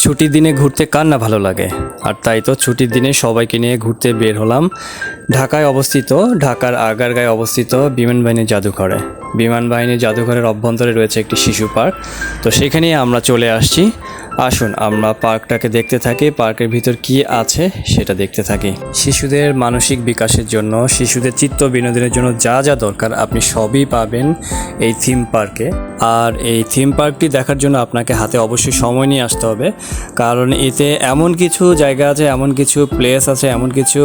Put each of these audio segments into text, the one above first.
ছুটির দিনে ঘুরতে কার না ভালো লাগে, আর তাই তো ছুটির দিনে সবাইকে নিয়ে ঘুরতে বের হলাম ঢাকায় অবস্থিত, ঢাকার আগারগাঁয়ে অবস্থিত বিমান বাহিনী জাদুঘরে। বিমান বাহিনী জাদুঘরের অভ্যন্তরে রয়েছে একটি শিশু পার্ক, তো সেখানেই আমরা চলে আসছি। আসুন আমরা পার্কটাকে দেখতে থাকি, পার্কের ভিতর কি আছে সেটা দেখতে থাকি। শিশুদের মানসিক বিকাশের জন্য, শিশুদের চিত্ত বিনোদনের জন্য যা যা দরকার আপনি সবই পাবেন এই থিম পার্কে। আর এই থিম পার্কটি দেখার জন্য আপনাকে হাতে অবশ্যই সময় নিয়ে আসতে হবে, কারণ এতে এমন কিছু জায়গা আছে, এমন কিছু প্লেস আছে, এমন কিছু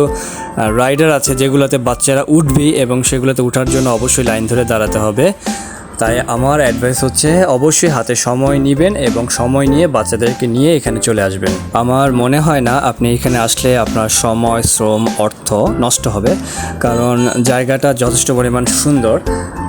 রাইডার আছে যেগুলোতে বাচ্চারা উঠবেই এবং সেগুলোতে ওঠার জন্য অবশ্যই লাইন ধরে দাঁড়াতে হবে। তাই আমার অ্যাডভাইস হচ্ছে অবশ্যই হাতে সময় নেবেন এবং সময় নিয়ে বাচ্চাদেরকে নিয়ে এখানে চলে আসবেন। আমার মনে হয় না আপনি এখানে আসলে আপনার সময়, শ্রম, অর্থ নষ্ট হবে, কারণ জায়গাটা যথেষ্ট পরিমাণ সুন্দর।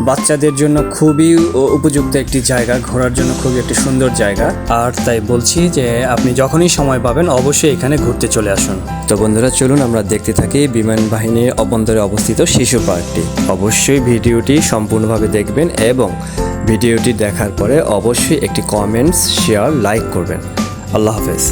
বাচ্চাদের জন্য খুবই উপযুক্ত একটি জায়গা, ঘোরার জন্য খুবই একটি সুন্দর জায়গা। আর তাই বলছি যে আপনি যখনই সময় পাবেন অবশ্যই এখানে ঘুরতে চলে আসুন। তো বন্ধুরা চলুন আমরা দেখতে থাকি বিমান বাহিনীর অভ্যন্তরে অবস্থিত শিশু পার্কটি। অবশ্যই ভিডিওটি সম্পূর্ণভাবে দেখবেন এবং ভিডিওটি দেখার পরে অবশ্যই একটি কমেন্টস, শেয়ার, লাইক করবেন। আল্লাহ হাফেজ।